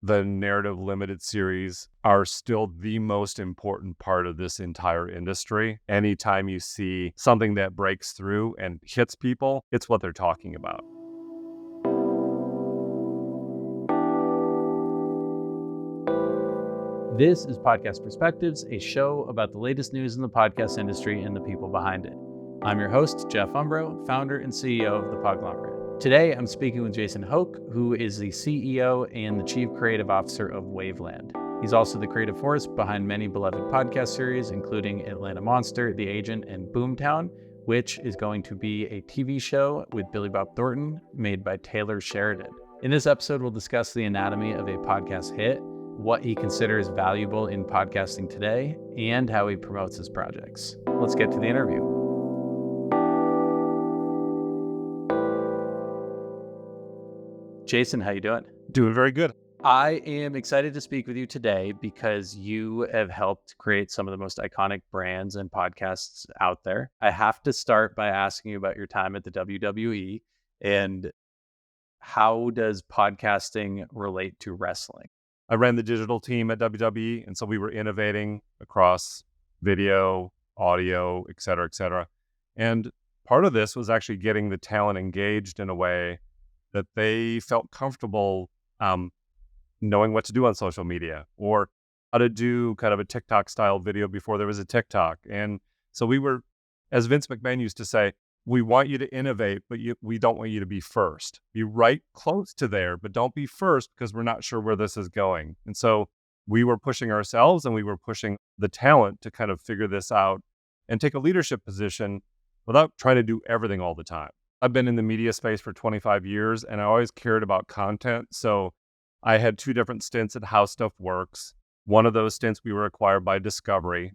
the narrative limited series are still the most important part of this entire industry. Anytime you see something that breaks through and hits people, it's what they're talking about. This is Podcast Perspectives, a show about the latest news in the podcast industry and the people behind it. I'm your host, Jeff Umbro, founder and CEO of the Podglomerate. Today, I'm speaking with Jason Hoch, who is the CEO and the Chief Creative Officer of Wavland. He's also the creative force behind many beloved podcast series, including Atlanta Monster, The Agent, and Boomtown, which is going to be a TV show with Billy Bob Thornton made by Taylor Sheridan. In this episode, we'll discuss the anatomy of a podcast hit, what he considers valuable in podcasting today, and how he promotes his projects. Let's get to the interview. Jason, how you doing? Doing very good. I am excited to speak with you today because you have helped create some of the most iconic brands and podcasts out there. I have to start by asking you about your time at the WWE and how does podcasting relate to wrestling? I ran the digital team at WWE, and so we were innovating across video, audio, et cetera, et cetera. And part of this was actually getting the talent engaged in a way that they felt comfortable knowing what to do on social media or how to do kind of a TikTok style video before there was a TikTok. And so we were, as Vince McMahon used to say, we want you to innovate, but we don't want you to be first. Be right close to there, but don't be first because we're not sure where this is going. And so we were pushing ourselves and we were pushing the talent to kind of figure this out and take a leadership position without trying to do everything all the time. I've been in the media space for 25 years and I always cared about content. So I had two different stints at HowStuffWorks. One of those stints we were acquired by Discovery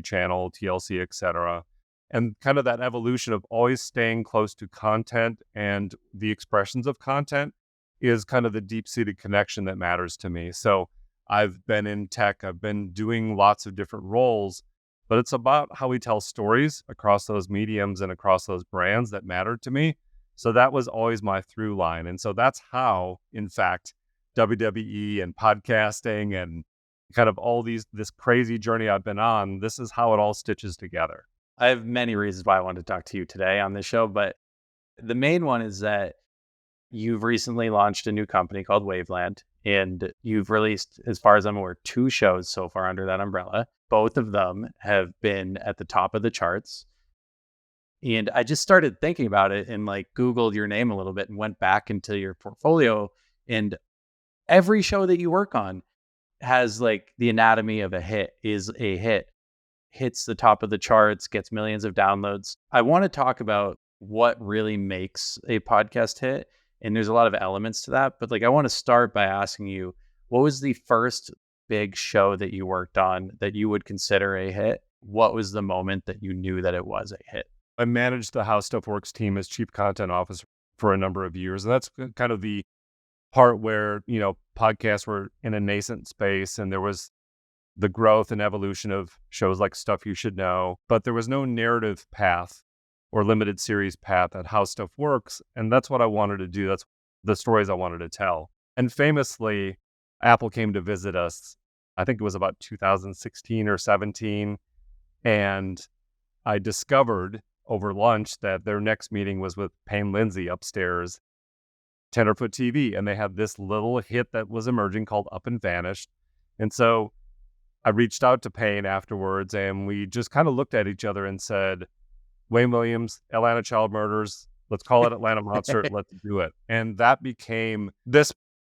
Channel, TLC, et cetera. And kind of that evolution of always staying close to content and the expressions of content is kind of the deep-seated connection that matters to me. So I've been in tech, I've been doing lots of different roles, but it's about how we tell stories across those mediums and across those brands that matter to me. So that was always my through line. And so that's how, in fact, WWE and podcasting and kind of all this crazy journey I've been on, this is how it all stitches together. I have many reasons why I wanted to talk to you today on this show, but the main one is that you've recently launched a new company called Wavland, and you've released, as far as I'm aware, 2 shows so far under that umbrella. Both of them have been at the top of the charts. And I just started thinking about it and Googled your name a little bit and went back into your portfolio, and every show that you work on has the anatomy of a hit, is a hit. Hits the top of the charts, gets millions of downloads. I want to talk about what really makes a podcast hit. And there's a lot of elements to that. But I want to start by asking you, what was the first big show that you worked on that you would consider a hit? What was the moment that you knew that it was a hit? I managed the HowStuffWorks team as chief content officer for a number of years. And that's kind of the part where, podcasts were in a nascent space and there was the growth and evolution of shows like Stuff You Should Know, but there was no narrative path or limited series path at HowStuffWorks, and that's what I wanted to do. That's the stories I wanted to tell. And famously, Apple came to visit us, I think it was about 2016 or 17, and I discovered over lunch that their next meeting was with Payne Lindsay upstairs, Tenderfoot TV, and they had this little hit that was emerging called Up and Vanished. And so I reached out to Payne afterwards, and we just kind of looked at each other and said, Wayne Williams, Atlanta Child Murders, let's call it Atlanta Monster, let's do it. And that became this,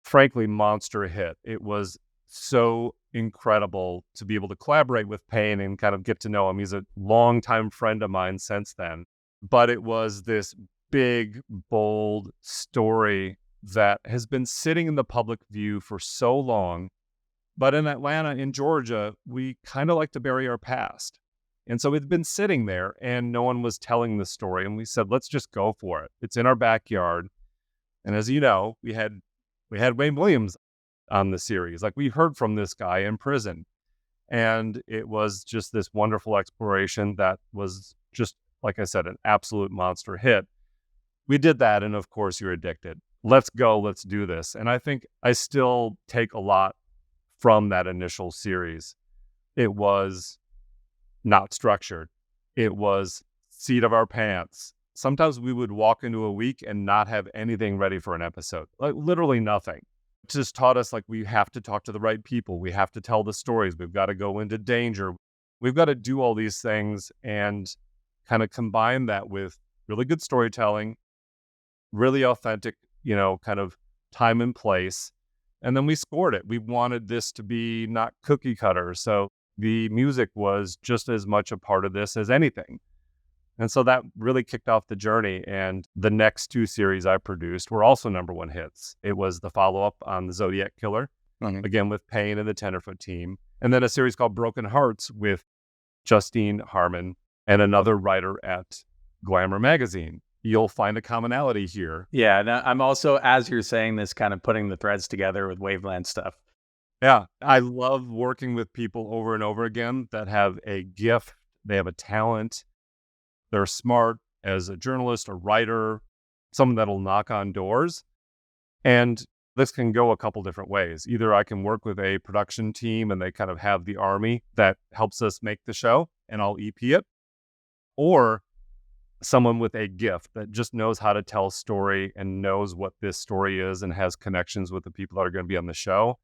frankly, monster hit. It was so incredible to be able to collaborate with Payne and kind of get to know him. He's a longtime friend of mine since then. But it was this big, bold story that has been sitting in the public view for so long. But in Atlanta, in Georgia, we kind of like to bury our past. And so it's been sitting there and no one was telling the story. And we said, let's just go for it. It's in our backyard. And as you know, we had Wayne Williams on the series. We heard from this guy in prison. And it was just this wonderful exploration that was just, like I said, an absolute monster hit. We did that. And of course, you're addicted. let's go, let's do this. And I think I still take a lot from that initial series. It was not structured. It was seat of our pants. Sometimes we would walk into a week and not have anything ready for an episode, like literally nothing. It just taught us like we have to talk to the right people. We have to tell the stories. We've got to go into danger. We've got to do all these things and kind of combine that with really good storytelling, really authentic, kind of time and place. And then we scored it. We wanted this to be not cookie cutter. So the music was just as much a part of this as anything. And so that really kicked off the journey. And the next 2 series I produced were also #1 hits. It was the follow-up on the Zodiac Killer, again with Payne and the Tenderfoot team. And then a series called Broken Hearts with Justine Harmon and another writer at Glamour magazine. You'll find a commonality here. Yeah, and I'm also, as you're saying this, kind of putting the threads together with Wavland stuff. Yeah, I love working with people over and over again that have a gift, they have a talent, they're smart as a journalist, a writer, someone that'll knock on doors. And this can go a couple different ways. Either I can work with a production team and they kind of have the army that helps us make the show and I'll EP it, or someone with a gift that just knows how to tell a story and knows what this story is and has connections with the people that are going to be on the show.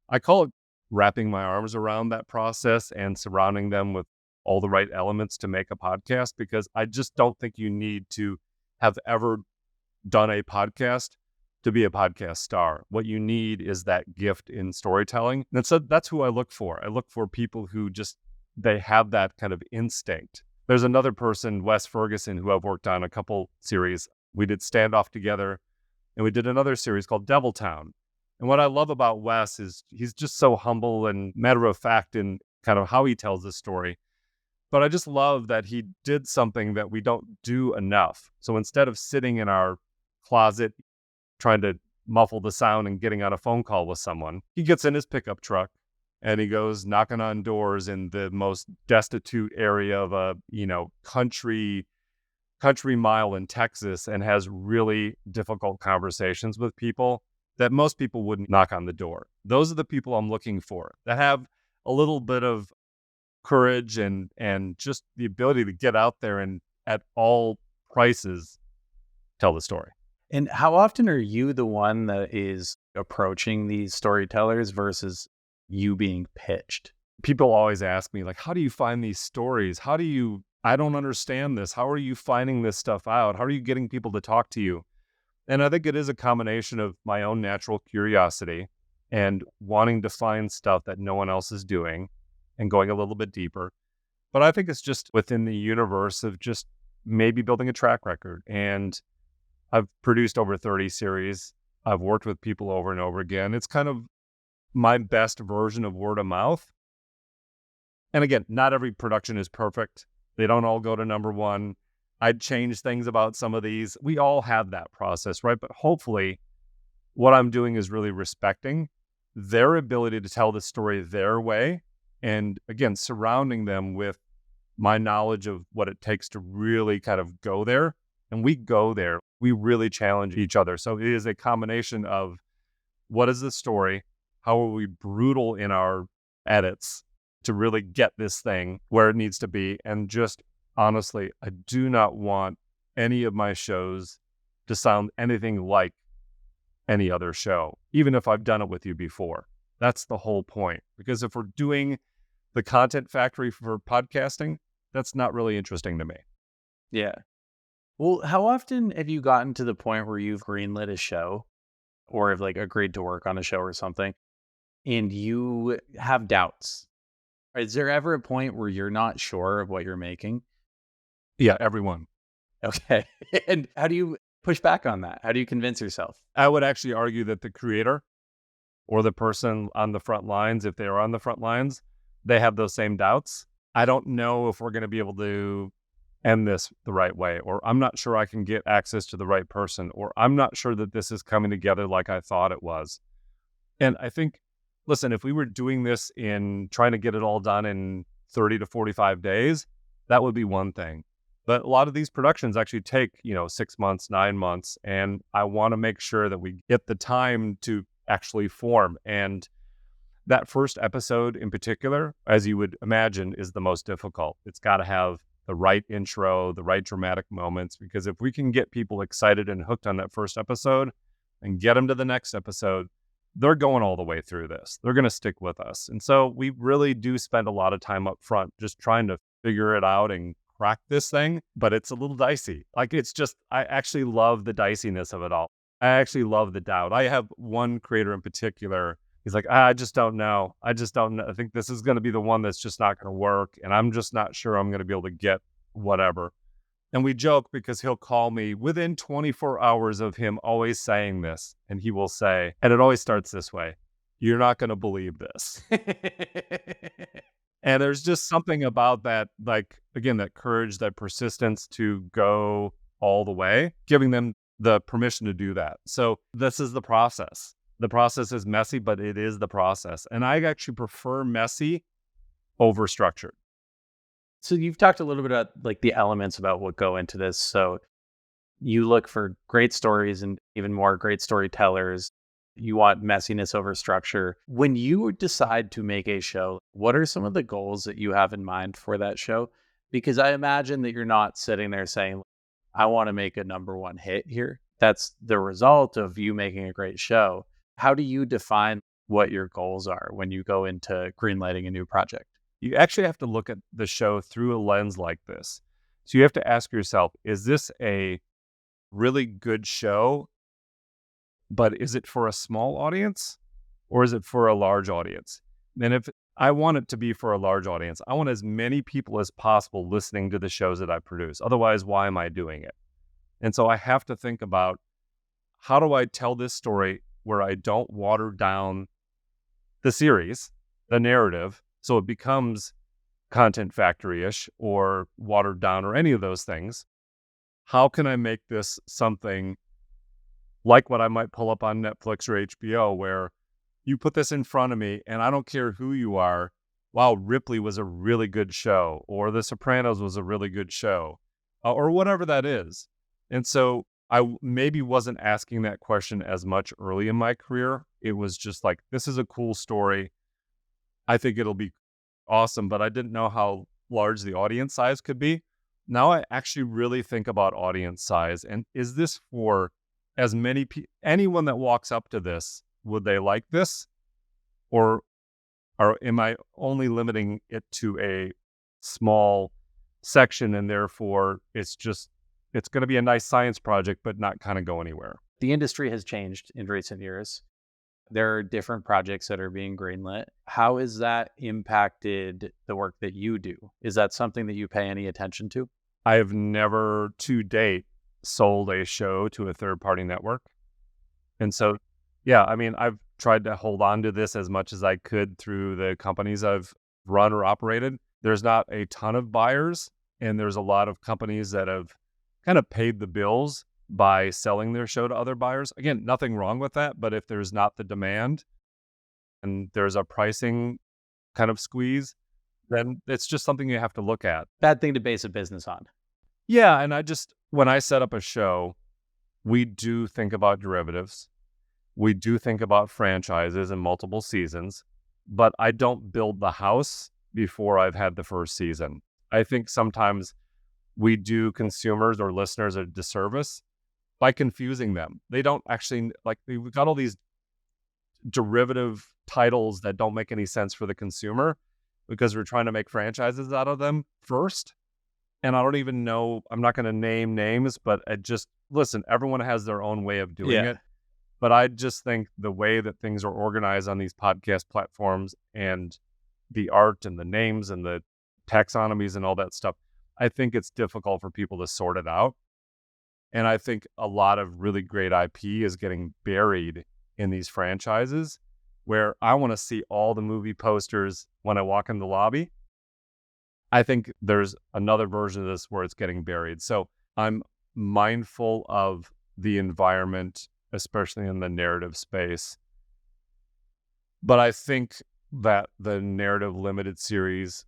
I call it wrapping my arms around that process and surrounding them with all the right elements to make a podcast, because I just don't think you need to have ever done a podcast to be a podcast star. What you need is that gift in storytelling. And so that's who I look for. I look for people who they have that kind of instinct. There's another person, Wes Ferguson, who I've worked on a couple series. We did Standoff together, and we did another series called Deviltown. And what I love about Wes is he's just so humble and matter of fact in kind of how he tells the story. But I just love that he did something that we don't do enough. So instead of sitting in our closet trying to muffle the sound and getting on a phone call with someone, he gets in his pickup truck and he goes knocking on doors in the most destitute area of a, country mile in Texas, and has really difficult conversations with people that most people wouldn't knock on the door. Those are the people I'm looking for, that have a little bit of courage and just the ability to get out there and at all prices tell the story. And how often are you the one that is approaching these storytellers versus you being pitched? People always ask me, like, how do you find these stories? I don't understand this. How are you finding this stuff out? How are you getting people to talk to you? And I think it is a combination of my own natural curiosity and wanting to find stuff that no one else is doing and going a little bit deeper. But I think it's just within the universe of just maybe building a track record. And I've produced over 30 series. I've worked with people over and over again. It's kind of my best version of word of mouth. And again, not every production is perfect. They don't all go to #1. I'd change things about some of these. We all have that process, right? But hopefully what I'm doing is really respecting their ability to tell the story their way. And again, surrounding them with my knowledge of what it takes to really kind of go there. And we go there. We really challenge each other. So it is a combination of what is the story? How are we brutal in our edits to really get this thing where it needs to be? And just honestly, I do not want any of my shows to sound anything like any other show, even if I've done it with you before. That's the whole point. Because if we're doing the content factory for podcasting, that's not really interesting to me. Yeah. Well, how often have you gotten to the point where you've greenlit a show or have agreed to work on a show or something and you have doubts? Is there ever a point where you're not sure of what you're making? Yeah, everyone. Okay. And how do you push back on that? How do you convince yourself? I would actually argue that the creator or the person on the front lines, if they are on the front lines, they have those same doubts. I don't know if we're going to be able to end this the right way, or I'm not sure I can get access to the right person, or I'm not sure that this is coming together like I thought it was. And I think, listen, if we were doing this in trying to get it all done in 30 to 45 days, that would be one thing. But a lot of these productions actually take, 6 months, 9 months, and I want to make sure that we get the time to actually form. And that first episode in particular, as you would imagine, is the most difficult. It's got to have the right intro, the right dramatic moments, because if we can get people excited and hooked on that first episode and get them to the next episode, they're going all the way through this. They're going to stick with us. And so we really do spend a lot of time up front just trying to figure it out and crack this thing, but it's a little dicey. Like, it's just, I actually love the diciness of it all. I actually love the doubt. I have one creator in particular. He's like, I just don't know. I think this is going to be the one that's just not going to work. And I'm just not sure I'm going to be able to get whatever. And we joke because he'll call me within 24 hours of him always saying this. And he will say, and it always starts this way, "You're not going to believe this." And there's just something about that, like, again, that courage, that persistence to go all the way, giving them the permission to do that. So this is the process. The process is messy, but it is the process. And I actually prefer messy over structured. So you've talked a little bit about like the elements about what go into this. So you look for great stories and even more great storytellers. You want messiness over structure. When you decide to make a show, what are some of the goals that you have in mind for that show? Because I imagine that you're not sitting there saying, I want to make a number one hit here. That's the result of you making a great show. How do you define what your goals are when you go into greenlighting a new project? You actually have to look at the show through a lens like this. So you have to ask yourself, is this a really good show, but is it for a small audience or is it for a large audience? And if I want it to be for a large audience, I want as many people as possible listening to the shows that I produce. Otherwise, why am I doing it? And so I have to think about, how do I tell this story where I don't water down the series, the narrative, so it becomes Content Factory-ish or watered down or any of those things? How can I make this something like what I might pull up on Netflix or HBO, where you put this in front of me and I don't care who you are, wow, Ripley was a really good show, or The Sopranos was a really good show, or whatever that is. And so I maybe wasn't asking that question as much early in my career. It was just like, this is a cool story. I think it'll be awesome, but I didn't know how large the audience size could be. Now I actually really think about audience size, and is this for as many people, anyone that walks up to this, would they like this? Or am I only limiting it to a small section, and therefore it's going to be a nice science project, but not kind of go anywhere? The industry has changed in recent years. There are different projects that are being greenlit. How has that impacted the work that you do? Is that something that you pay any attention to? I have never to date sold a show to a third-party network. And so, yeah, I mean, I've tried to hold on to this as much as I could through the companies I've run or operated. There's not a ton of buyers, and there's a lot of companies that have kind of paid the bills by selling their show to other buyers. Again, nothing wrong with that, but if there's not the demand and there's a pricing kind of squeeze, then it's just something you have to look at. Bad thing to base a business on. Yeah, and when I set up a show, we do think about derivatives. We do think about franchises and multiple seasons, but I don't build the house before I've had the first season. I think sometimes we do consumers or listeners a disservice by confusing them. They don't actually, like, we've got all these derivative titles that don't make any sense for the consumer because we're trying to make franchises out of them first. And I don't even know, I'm not going to name names, but listen, everyone has their own way of doing it. But I just think the way that things are organized on these podcast platforms and the art and the names and the taxonomies and all that stuff, I think it's difficult for people to sort it out. And I think a lot of really great IP is getting buried in these franchises where I want to see all the movie posters when I walk in the lobby. I think there's another version of this where it's getting buried. So I'm mindful of the environment, especially in the narrative space. But I think that the narrative limited series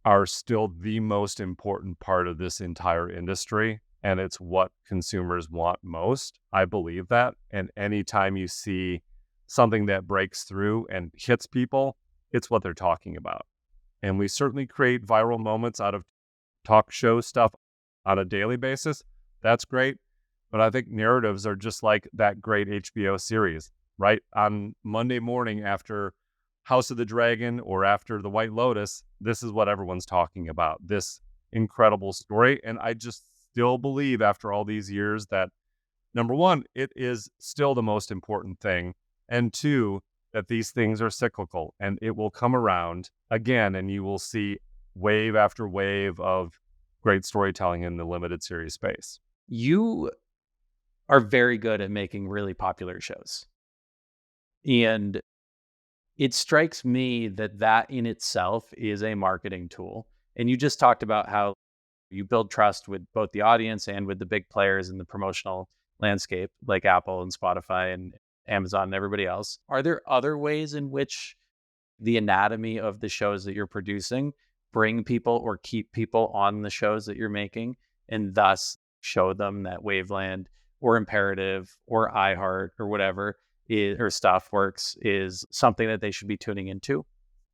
are still the most important part of this entire industry. And it's what consumers want most. I believe that. And anytime you see something that breaks through and hits people, it's what they're talking about. And we certainly create viral moments out of talk show stuff on a daily basis. That's great. But I think narratives are just like that great HBO series, right? On Monday morning after House of the Dragon or after The White Lotus, this is what everyone's talking about, this incredible story. And I just still believe after all these years that, number one, it is still the most important thing. And two, that these things are cyclical and it will come around again, and you will see wave after wave of great storytelling in the limited series space. You are very good at making really popular shows. And it strikes me that that in itself is a marketing tool. And you just talked about how you build trust with both the audience and with the big players in the promotional landscape, like Apple and Spotify and Amazon and everybody else. Are there other ways in which the anatomy of the shows that you're producing bring people or keep people on the shows that you're making, and thus show them that Wavland or Imperative or iHeart or whatever or HowStuffWorks is something that they should be tuning into?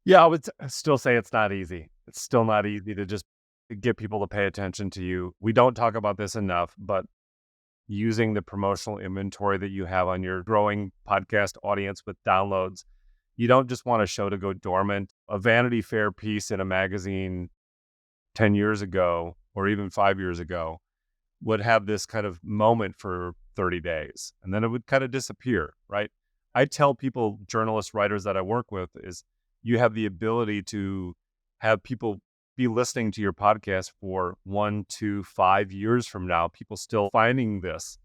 Yeah, I would still say it's not easy. It's still not easy to just get people to pay attention to you. We don't talk about this enough, but using the promotional inventory that you have on your growing podcast audience with downloads, you don't just want a show to go dormant. A Vanity Fair piece in a magazine 10 years ago, or even 5 years ago, would have this kind of moment for 30 days, and then it would kind of disappear, right? I tell people, journalists, writers that I work with, is you have the ability to have people be listening to your podcast for 1 to 5 years from now, people still finding this.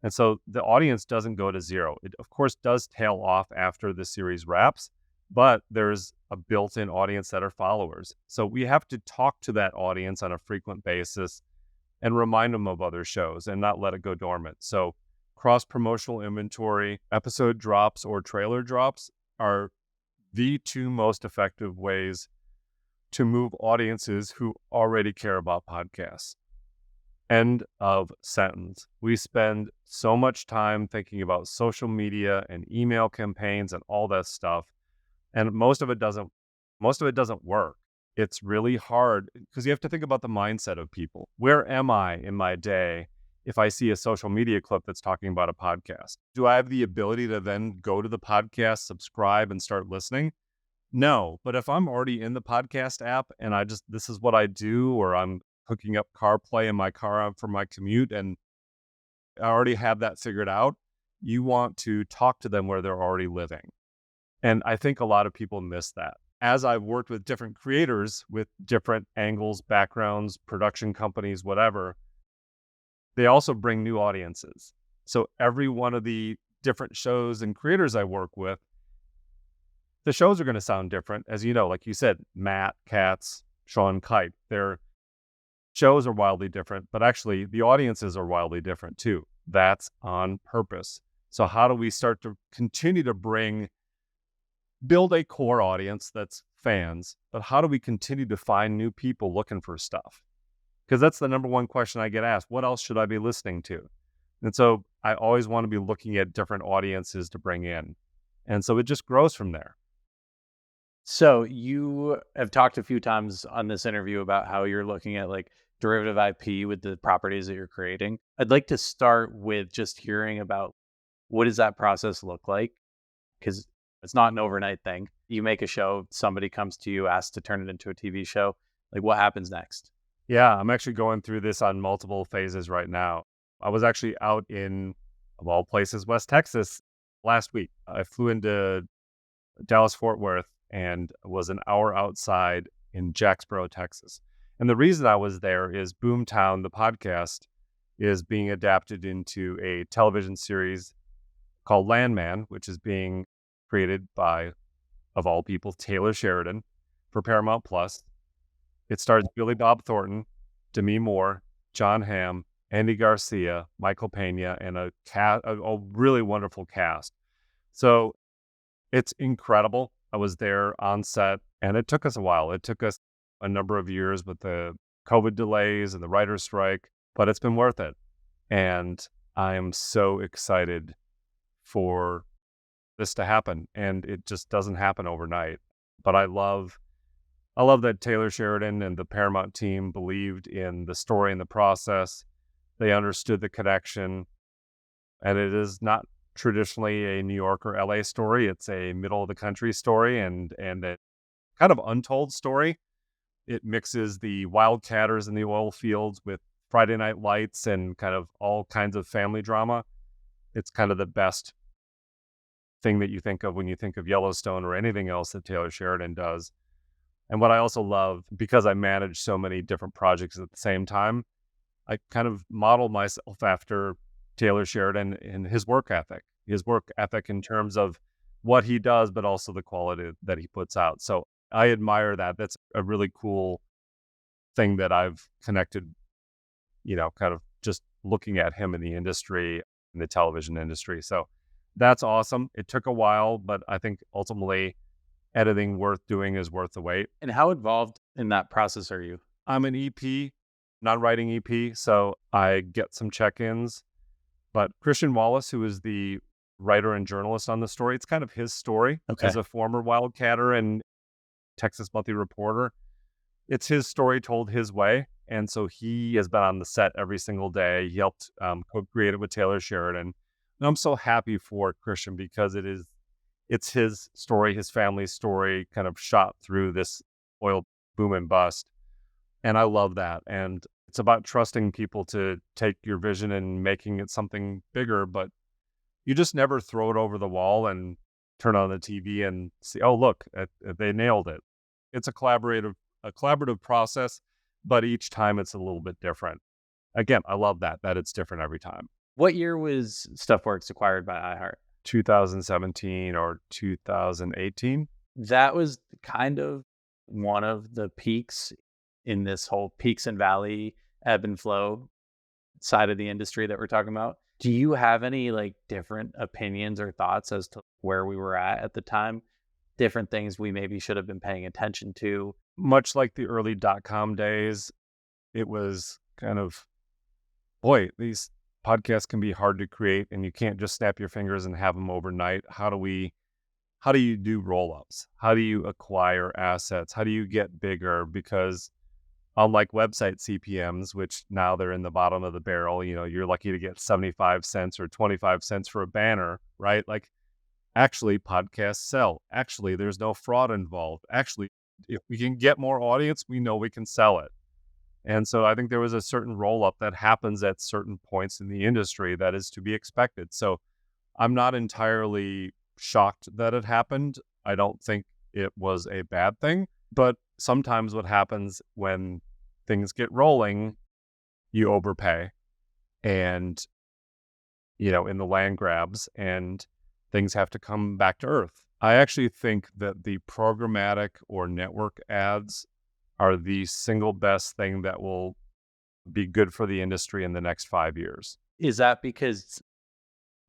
And so the audience doesn't go to zero. It, of course, does tail off after the series wraps, but there's a built-in audience that are followers. So we have to talk to that audience on a frequent basis and remind them of other shows and not let it go dormant. So cross-promotional inventory, episode drops or trailer drops are the two most effective ways to move audiences who already care about podcasts. End of sentence. We spend so much time thinking about social media and email campaigns and all that stuff, and most of it doesn't work. It's really hard because you have to think about the mindset of people. Where am I in my day if I see a social media clip that's talking about a podcast? Do I have the ability to then go to the podcast, subscribe, and start listening? No, but if I'm already in the podcast app and this is what I do, or I'm hooking up CarPlay in my car for my commute and I already have that figured out, you want to talk to them where they're already living. And I think a lot of people miss that. As I've worked with different creators with different angles, backgrounds, production companies, whatever, they also bring new audiences. So every one of the different shows and creators I work with, the shows are going to sound different. As you know, like you said, Matt, Katz, Sean Kite, their shows are wildly different, but actually the audiences are wildly different too. That's on purpose. So how do we start to continue to build a core audience that's fans, but how do we continue to find new people looking for stuff? Because that's the number one question I get asked. What else should I be listening to? And so I always want to be looking at different audiences to bring in. And so it just grows from there. So you have talked a few times on this interview about how you're looking at like derivative IP with the properties that you're creating. I'd like to start with just hearing about what does that process look like? Because it's not an overnight thing. You make a show, somebody comes to you, asks to turn it into a TV show. Like, what happens next? Yeah, I'm actually going through this on multiple phases right now. I was actually out in, of all places, West Texas last week. I flew into Dallas-Fort Worth and was an hour outside in Jacksboro, Texas. And the reason I was there is Boomtown, the podcast, is being adapted into a television series called Landman, which is being created by, of all people, Taylor Sheridan for Paramount Plus. It stars Billy Bob Thornton, Demi Moore, John Hamm, Andy Garcia, Michael Pena, and a really wonderful cast. So it's incredible. I was there on set, and it took us a while. It took us a number of years with the COVID delays and the writer's strike, but it's been worth it. And I am so excited for this to happen. And it just doesn't happen overnight. But I love that Taylor Sheridan and the Paramount team believed in the story and the process. They understood the connection. And it is not traditionally a New York or LA story. It's a middle of the country story and a kind of untold story. It mixes the wildcatters in the oil fields with Friday Night Lights and kind of all kinds of family drama. It's kind of the best thing that you think of when you think of Yellowstone or anything else that Taylor Sheridan does. And what I also love, because I manage so many different projects at the same time, I kind of model myself after Taylor Sheridan in his work ethic in terms of what he does, but also the quality that he puts out. So I admire that. That's a really cool thing that I've connected, kind of just looking at him in the industry, in the television industry. So that's awesome. It took a while, but I think ultimately editing worth doing is worth the wait. And how involved in that process are you? I'm an EP, non-writing EP, so I get some check-ins. But Christian Wallace, who is the writer and journalist on the story, it's kind of his story as a former wildcatter and Texas Monthly Reporter. It's his story told his way. And so he has been on the set every single day. He helped co-create it with Taylor Sheridan. And I'm so happy for Christian because it's his story, his family's story, kind of shot through this oil boom and bust. And I love that. And it's about trusting people to take your vision and making it something bigger, but you just never throw it over the wall and turn on the TV and see, oh, look, they nailed it. It's a collaborative process, but each time it's a little bit different. Again, I love that it's different every time. What year was HowStuffWorks acquired by iHeart? 2017 or 2018. That was kind of one of the peaks in this whole peaks and valley ebb and flow side of the industry that we're talking about. Do you have any different opinions or thoughts as to where we were at the time? Different things we maybe should have been paying attention to? Much like the early .com days, it was kind of, boy, these podcasts can be hard to create and you can't just snap your fingers and have them overnight. How do you do roll-ups? How do you acquire assets? How do you get bigger? Because unlike website CPMs, which now they're in the bottom of the barrel, you're lucky to get 75 cents or 25 cents for a banner, right? Actually, podcasts sell. Actually, there's no fraud involved. Actually, if we can get more audience, we know we can sell it. And so I think there was a certain roll-up that happens at certain points in the industry that is to be expected. So I'm not entirely shocked that it happened. I don't think it was a bad thing. But sometimes what happens when things get rolling, you overpay and, in the land grabs and things have to come back to earth. I actually think that the programmatic or network ads are the single best thing that will be good for the industry in the next 5 years. Is that because,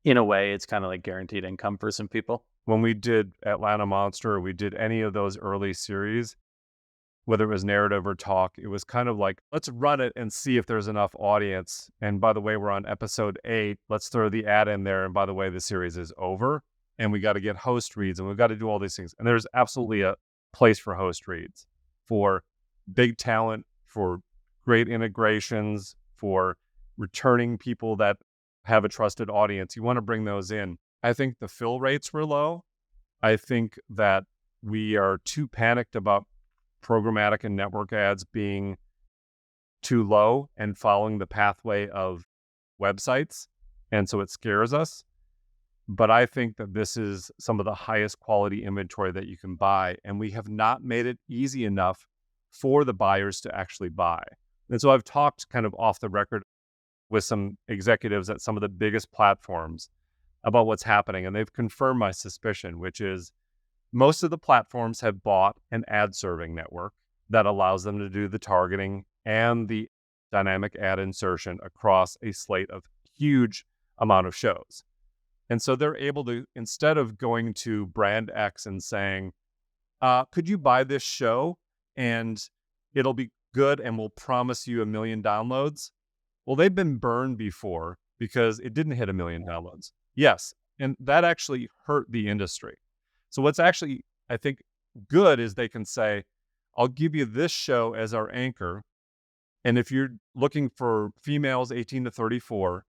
in a way, it's kind of like guaranteed income for some people? When we did Atlanta Monster, or we did any of those early series, whether it was narrative or talk, it was kind of like, let's run it and see if there's enough audience. And by the way, we're on episode 8. Let's throw the ad in there. And by the way, the series is over. And we got to get host reads and we've got to do all these things. And there's absolutely a place for host reads, for big talent, for great integrations, for returning people that have a trusted audience. You want to bring those in. I think the fill rates were low. I think that we are too panicked about programmatic and network ads being too low and following the pathway of websites. And so it scares us. But I think that this is some of the highest quality inventory that you can buy. And we have not made it easy enough for the buyers to actually buy. And so I've talked kind of off the record with some executives at some of the biggest platforms about what's happening. And they've confirmed my suspicion, which is most of the platforms have bought an ad serving network that allows them to do the targeting and the dynamic ad insertion across a slate of huge amount of shows. And so they're able to, instead of going to brand X and saying, could you buy this show? And, it'll be good and we'll promise you 1 million downloads. Well, they've been burned before because it didn't hit 1 million downloads. Yes, and that actually hurt the industry. So what's actually, I think, good is they can say, I'll give you this show as our anchor. And if you're looking for females 18 to 34,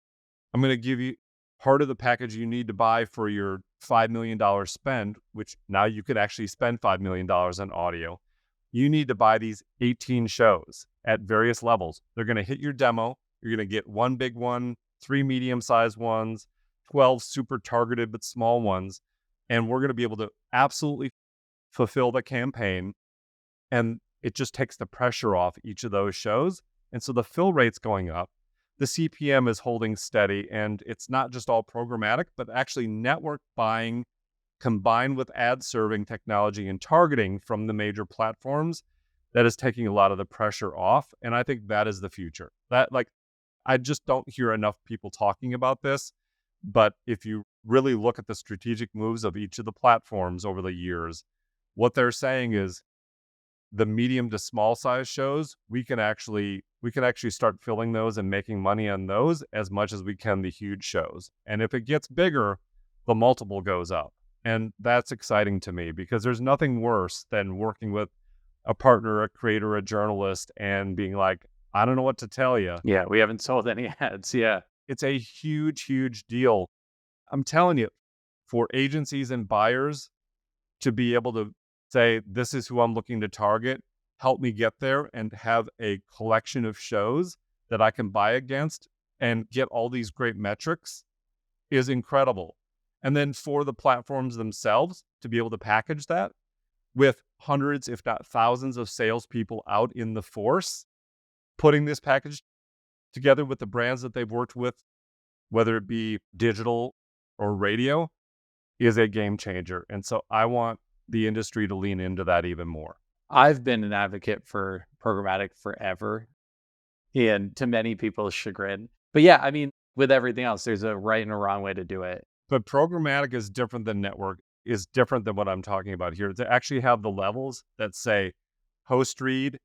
I'm going to give you part of the package you need to buy for your $5 million spend, which now you could actually spend $5 million on audio. You need to buy these 18 shows at various levels. They're going to hit your demo. You're going to get one big one, 3 medium-sized ones, 12 super targeted but small ones. And we're going to be able to absolutely fulfill the campaign. And it just takes the pressure off each of those shows. And so the fill rate's going up. The CPM is holding steady. And it's not just all programmatic, but actually network buying combined with ad serving technology and targeting from the major platforms that is taking a lot of the pressure off. And I think that is the future. I just don't hear enough people talking about this. But if you really look at the strategic moves of each of the platforms over the years, what they're saying is the medium to small size shows, we can actually start filling those and making money on those as much as we can the huge shows. And if it gets bigger, the multiple goes up. And that's exciting to me because there's nothing worse than working with a partner, a creator, a journalist, and being like, I don't know what to tell you. Yeah, we haven't sold any ads. Yeah. It's a huge, huge deal. I'm telling you, for agencies and buyers to be able to say, this is who I'm looking to target, help me get there and have a collection of shows that I can buy against and get all these great metrics is incredible. And then for the platforms themselves to be able to package that with hundreds, if not thousands of salespeople out in the force, putting this package together with the brands that they've worked with, whether it be digital or radio, is a game changer. And so I want the industry to lean into that even more. I've been an advocate for programmatic forever, and to many people's chagrin. But yeah, I mean, with everything else, there's a right and a wrong way to do it. But programmatic is different than network, is different than what I'm talking about here. To actually have the levels that say host read,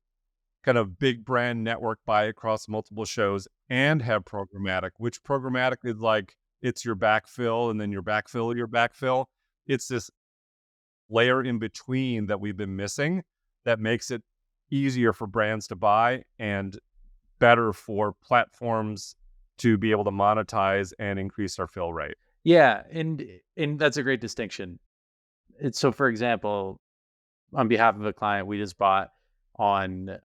kind of big brand network buy across multiple shows, and have programmatic, which programmatic is like, it's your backfill and then your backfill. It's this layer in between that we've been missing that makes it easier for brands to buy and better for platforms to be able to monetize and increase our fill rate. Yeah, and that's a great distinction. So for example, on behalf of a client, we just bought on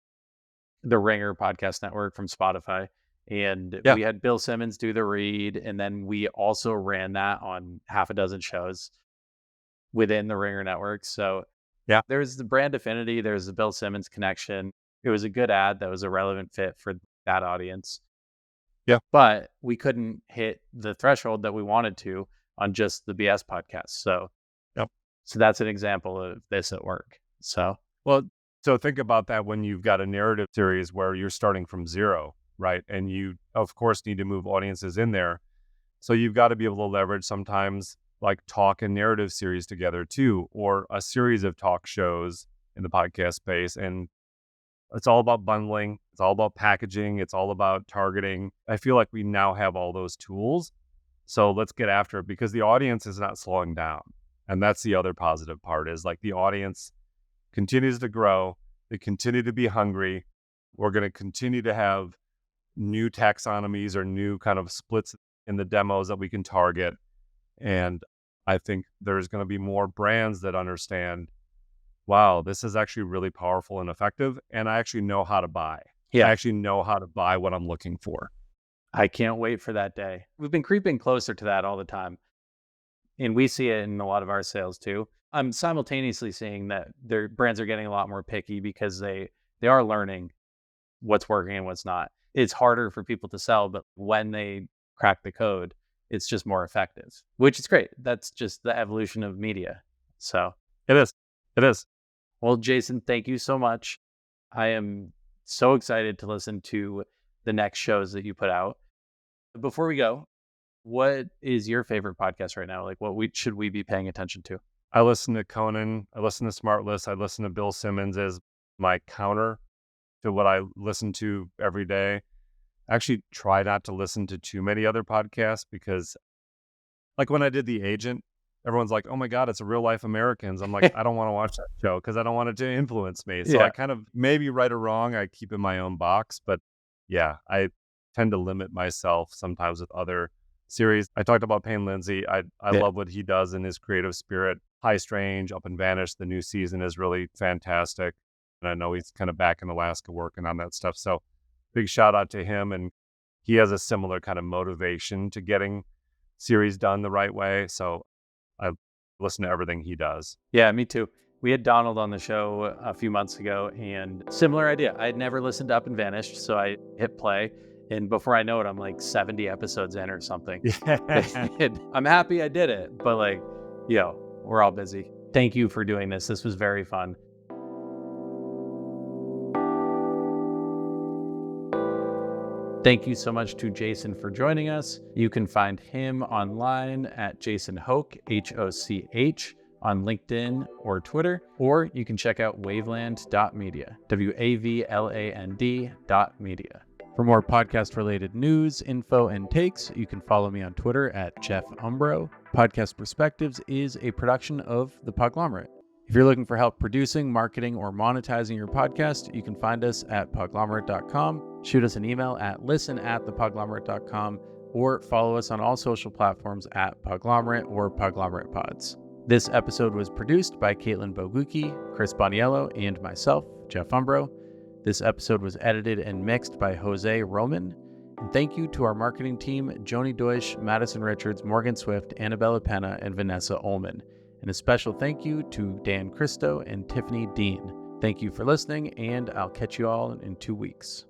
the Ringer podcast network from Spotify. And we had Bill Simmons do the read. And then we also ran that on half a dozen shows within the Ringer network. So there's the brand affinity. There's the Bill Simmons connection. It was a good ad that was a relevant fit for that audience. Yeah. But we couldn't hit the threshold that we wanted to on just the BS podcast. So that's an example of this at work. So think about that when you've got a narrative series where you're starting from zero, right? And you, of course, need to move audiences in there. So you've got to be able to leverage sometimes like talk and narrative series together too, or a series of talk shows in the podcast space. And it's all about bundling. It's all about packaging. It's all about targeting. I feel like we now have all those tools. So let's get after it because the audience is not slowing down. And that's the other positive part is like the audience continues to grow. They continue to be hungry. We're going to continue to have new taxonomies or new kind of splits in the demos that we can target. And I think there's going to be more brands that understand, wow, this is actually really powerful and effective. And I actually know how to buy. Yeah. I actually know how to buy what I'm looking for. I can't wait for that day. We've been creeping closer to that all the time. And we see it in a lot of our sales too. I'm simultaneously seeing that their brands are getting a lot more picky because they are learning what's working and what's not. It's harder for people to sell, but when they crack the code, it's just more effective, which is great. That's just the evolution of media. So it is. Well, Jason, thank you so much. I am so excited to listen to the next shows that you put out. Before we go, what is your favorite podcast right now? Like what should we be paying attention to? I listen to Conan. I listen to Smartless. I listen to Bill Simmons as my counter to what I listen to every day. I actually try not to listen to too many other podcasts because, like when I did The Agent, everyone's like, "Oh my God, it's a real life Americans." I'm like, I don't want to watch that show because I don't want it to influence me. So Yeah. I kind of, maybe right or wrong, I keep in my own box. But yeah, I tend to limit myself sometimes with other series. I talked about Payne Lindsay. I Yeah. love what he does in his creative spirit. High Strange, Up and Vanished, the new season is really fantastic. And I know he's kind of back in Alaska working on that stuff. So big shout out to him. And he has a similar kind of motivation to getting series done the right way. So I listen to everything he does. Yeah, me too. We had Donald on the show a few months ago, and similar idea. I had never listened to Up and Vanished, so I hit play, and before I know it, I'm like 70 episodes in or something. And I'm happy I did it, but like, we're all busy. Thank you for doing this. This was very fun. Thank you so much to Jason for joining us. You can find him online at Jason Hoch, Hoch, on LinkedIn or Twitter, or you can check out wavland.media, wavland.media. For more podcast-related news, info, and takes, you can follow me on Twitter at Jeff Umbro. Podcast Perspectives is a production of the Podglomerate. If you're looking for help producing, marketing, or monetizing your podcast, you can find us at podglomerate.com. Shoot us an email at listen@thepodglomerate.com, or follow us on all social platforms at Podglomerate or Podglomerate Pods. This episode was produced by Caitlin Bogucki, Chris Boniello, and myself, Jeff Umbro. This episode was edited and mixed by Jose Roman. And thank you to our marketing team, Joni Deutsch, Madison Richards, Morgan Swift, Annabella Penna, and Vanessa Ullman. And a special thank you to Dan Christo and Tiffany Dean. Thank you for listening, and I'll catch you all in 2 weeks.